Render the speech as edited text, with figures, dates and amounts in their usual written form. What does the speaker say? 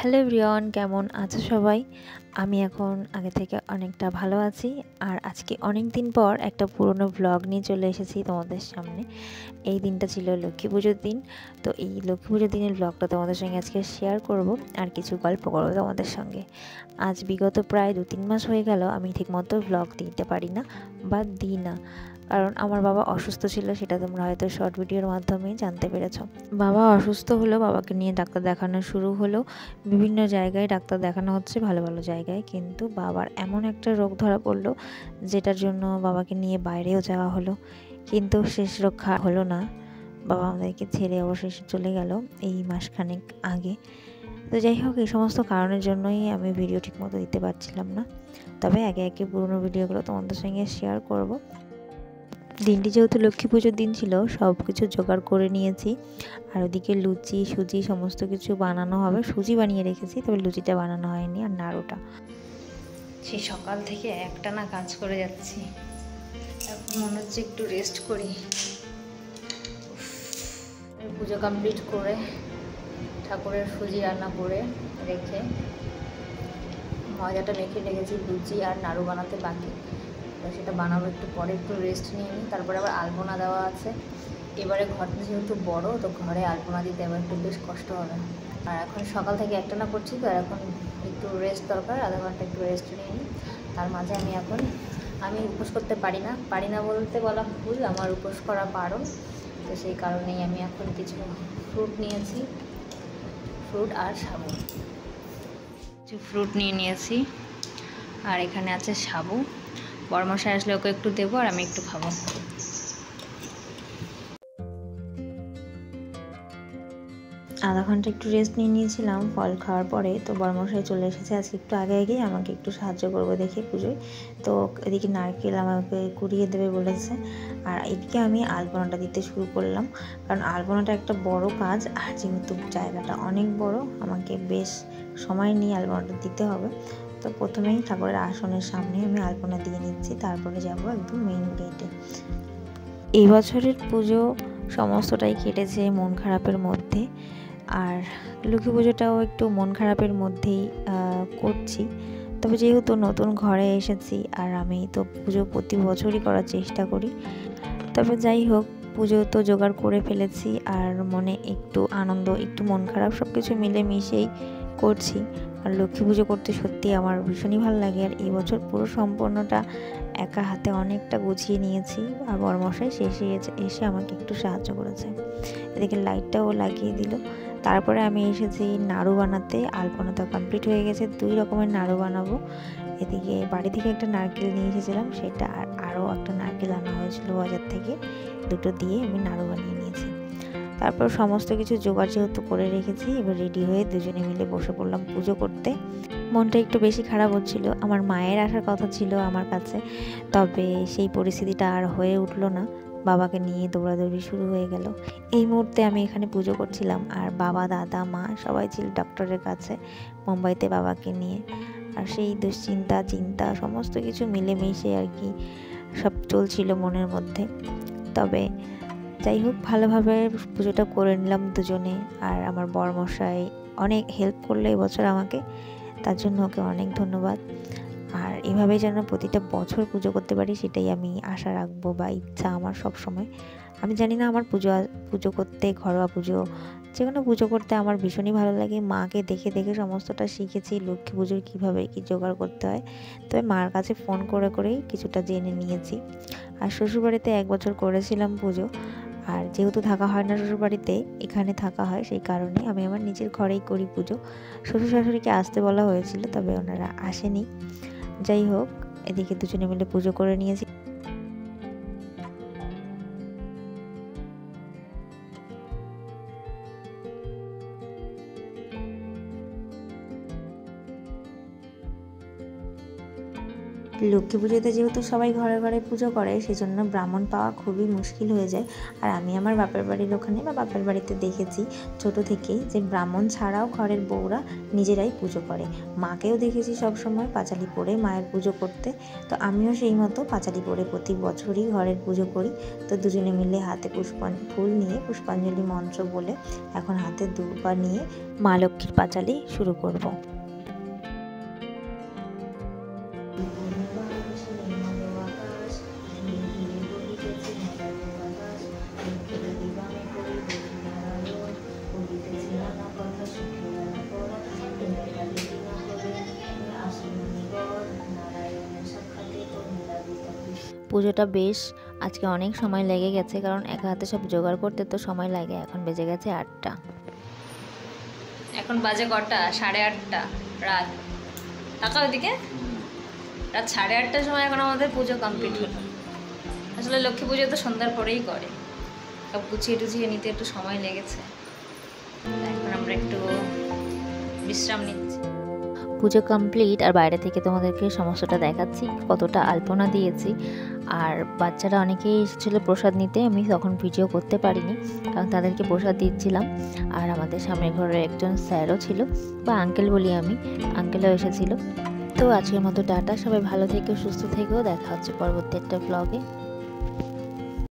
Hello everyone, কেমন আছো সবাই? আমি এখন আগে থেকে অনেকটা ভালো আছি। আর আজকে অনেক দিন পর একটা পুরনো ব্লগ নিয়ে চলে এসেছি তোমাদের সামনে। এই দিনটা ছিল লক্ষ্মী পুজোর দিন। তো এই লক্ষ্মী পুজোর দিনের ব্লগটা তোমাদের সঙ্গে আজকে শেয়ার করব আর কিছু গল্প করবো তোমাদের সঙ্গে। আজ বিগত প্রায় 2-3 মাস হয়ে গেল আমি ঠিকমতো ব্লগ দিতে পারি না বা দিই না, কারণ আমার বাবা অসুস্থ ছিল। সেটা তোমরা হয়তো শর্ট ভিডিওর মাধ্যমেই জানতে পেরেছ। বাবা অসুস্থ হলো, বাবাকে নিয়ে ডাক্তার দেখানো শুরু হলো। বিভিন্ন জায়গায় ডাক্তার দেখানো হচ্ছে, ভালো ভালো জায়গায়, কিন্তু বাবার এমন একটা রোগ ধরা পড়লো যেটার জন্য বাবাকে নিয়ে বাইরেও যাওয়া হলো, কিন্তু শেষ রক্ষা হলো না। বাবা আমাদেরকে ছেড়ে অবশেষে চলে গেল এই মাসখানেক আগে। তো যাই হোক, এই সমস্ত কারণের জন্যই আমি ভিডিও ঠিকমতো দিতে পারছিলাম না। তবে একে একে পুরোনো ভিডিওগুলো তোমাদের সঙ্গে শেয়ার করব। দিনটি যেহেতু লক্ষ্মী পুজোর দিন ছিল, সব কিছু জোগাড় করে নিয়েছি। আর ওদিকে লুচি সুজি সমস্ত কিছু বানানো হবে। সুজি বানিয়ে রেখেছি, তবে লুচিটা বানানো হয়নি। আর নাড়ুটা, সেই সকাল থেকে একটানা কাজ করে যাচ্ছি। এখন মনে হচ্ছে একটু রেস্ট করি। পুজো কমপ্লিট করে ঠাকুরের সুজি রান্না করে রেখে ময়দাটা মেখে রেখেছি, লুচি আর নাড়ু বানাতে বাকি। তো সেটা বানাবো একটু পরে, একটু রেস্ট নিয়ে নিই। তারপরে আবার আলপনা দেওয়া আছে। এবারে ঘরটা যেহেতু বড়, তো ঘরে আলপনা দিতে আবার একটু বেশ কষ্ট হবে। আর এখন সকাল থেকে একটানা করছি, তো এখন একটু রেস্ট দরকার, আধা ঘন্টা একটু রেস্ট নিয়ে নিই। তার মাঝে আমি উপোস করতে পারি না বলতে বলা ভুল, আমার উপোস করা বারণ। তো সেই কারণেই আমি এখন কিছু ফ্রুট নিয়েছি, ফ্রুট আর সাবু। কিছু ফ্রুট নিয়ে নিয়েছি, আর এখানে আছে সাবু। বড়মশাই আসলে ওকে একটু দেবো আর আমি একটু খাবো। আধা ঘন্টা একটু রেস্ট নিয়ে নিয়েছিলাম ফল খাওয়ার পরে। তো বড়মশাই চলে এসেছে আজকে একটু আগে আমাকে একটু সাহায্য করবো দেখে পুজোয়। তো এদিকে নারকেল আমাকে কুড়িয়ে দেবে বলেছে, আর এদিকে আমি আলপনাটা দিতে শুরু করলাম। কারণ আলপনাটা একটা বড় কাজ, আর যেহেতু জায়গাটা অনেক বড়, আমাকে বেশ সময় নিয়ে আলপনাটা দিতে হবে। তো প্রথমেই ঠাকুরের আসনের সামনে আমি আলপনা দিয়ে নিচ্ছি, তারপরে যাব একদম মেইন গেটে। এই বছরের পুজো সমস্তটাই কেটেছে মন খারাপের মধ্যে। আর লক্ষ্মী পুজোটাও একটু মন খারাপের মধ্যেই করছি। তবে যেহেতু নতুন ঘরে এসেছি, আর আমি তো পুজো প্রতি বছরই করার চেষ্টা করি। তবে যাই হোক, পুজো তো জোগাড় করে ফেলেছি, আর মনে একটু আনন্দ একটু মন খারাপ সব কিছু মিলে মিশেই করছি। আর লক্ষ্মী পুজো করতে সত্যি আমার ভীষণই ভালো লাগে। আর এই বছর পুরো সম্পূর্ণটা একা হাতে অনেকটা গুছিয়ে নিয়েছি। আর বড়মশাই শেষে এসে আমাকে একটু সাহায্য করেছে। এদিকে লাইটটাও লাগিয়ে দিল। তারপরে আমি এসেছি নাড়ু বানাতে। আলপনা তো কমপ্লিট হয়ে গেছে, 2 রকমের নাড়ু বানাবো। এদিকে বাড়ি থেকে একটা নারকেল নিয়ে এসেছিলাম, সেটা আর আরও একটা নারকেল আনা হয়েছিল বাজার থেকে, দুটো দিয়ে আমি নাড়ু বানিয়ে নিয়েছি। তারপর সমস্ত কিছু জোগাড় যেহেতু করে রেখেছি, এবার রেডি হয়ে দুজনে মিলে বসে পড়লাম পুজো করতে। মনটা একটু বেশি খারাপ হচ্ছিল। আমার মায়ের আসার কথা ছিল আমার কাছে, তবে সেই পরিস্থিতিটা আর হয়ে উঠলো না। বাবাকে নিয়ে দৌড়াদৌড়ি শুরু হয়ে গেল। এই মুহূর্তে আমি এখানে পুজো করছিলাম, আর বাবা, দাদা, মা সবাই ছিল ডক্টরের কাছে মুম্বাইতে বাবাকে নিয়ে। আর সেই দুশ্চিন্তা, চিন্তা সমস্ত কিছু মিলেমিশে আর কি সব চলছিল মনের মধ্যে। তবে যাই হোক, ভালোভাবে পুজোটা করে নিলাম দুজনে। আর আমার বড়মশাই অনেক হেল্প করলো এবছর আমাকে, তার জন্য ওকে অনেক ধন্যবাদ। আর এভাবেই যেন প্রতিটা বছর পুজো করতে পারি, সেটাই আমি আশা রাখবো বা ইচ্ছা আমার সব সময়। আমি জানি না, আমার পুজো করতে, ঘরোয়া পুজো যে কোনো পুজো করতে আমার ভীষণই ভালো লাগে। মাকে দেখে দেখে সমস্তটা শিখেছি, লক্ষ্মী পুজোর কীভাবে কী জোগাড় করতে হয়। তবে মার কাছে ফোন করে করেই কিছুটা জেনে নিয়েছি। আর শ্বশুরবাড়িতে 1 বছর করেছিলাম পুজো। আর যেহেতু থাকা হয় না শ্বশুরবাড়িতে, এখানে থাকা হয়, সেই কারণে আমি আমার নিজের ঘরেই করি পুজো। শ্বশুর শাশুড়িকে আসতে বলা হয়েছিল, তবে ওনারা আসেনি। যাই হোক, এদিকে দুজনে মিলে পুজো করে নিয়েছি। লক্ষ্মী পুজোতে যেহেতু সবাই ঘরে ঘরে পুজো করে, সেজন্য ব্রাহ্মণ পাওয়া খুবই মুশকিল হয়ে যায়। আর আমি আমার বাপের বাড়ির ওখানে বা বাপের বাড়িতে দেখেছি ছোট থেকেই যে ব্রাহ্মণ ছাড়াও ঘরের বউরা নিজেরাই পুজো করে। মাকেও দেখেছি সবসময় পাঁচালি পরে মায়ের পুজো করতে। তো আমিও সেই মতো পাঁচালি পরে প্রতি বছরই ঘরের পুজো করি। তো দুজনে মিলে হাতে ফুল নিয়ে পুষ্পাঞ্জলি মন্ত্র বলে এখন হাতে দুর্বা নিয়ে মা লক্ষ্মীর পাঁচালি শুরু করব। পুজোটা বেশ আজকে অনেক সময় লেগে গেছে, কারণ একা হাতে সব জোগাড় করতে তো সময় লাগে। এখন বেজে গেছে 8টা। এখন বাজে কটা? 8:30 রাত। টাকা ওইদিকে রাত 8:30টার সময় এখন আমাদের পুজো কমপ্লিট হলো। আসলে লক্ষ্মী পুজো তো সন্ধ্যার পরেই করে, সব গুছিয়ে টুছিয়ে নিতে একটু সময় লেগেছে। এখন আমরা একটু বিশ্রাম নিচ্ছি। পুজো কমপ্লিট, আর বাইরে থেকে তোমাদেরকে সমস্তটা দেখাচ্ছি কতটা আলপনা দিয়েছি। আর বাচ্চারা অনেকেই এসেছিলো প্রসাদ নিতে, আমি তখন ভিডিও করতে পারিনি কারণ তাদেরকে প্রসাদ দিচ্ছিলাম। আর আমাদের সামনের ঘরের একজন স্যারও ছিল, বা আঙ্কেল বলি আমি, আঙ্কেলও এসেছিলো। তো আজকের মতো টাটা, সবাই ভালো থেকো, সুস্থ থেকো, দেখা হচ্ছে পরবর্তী একটা ব্লগে।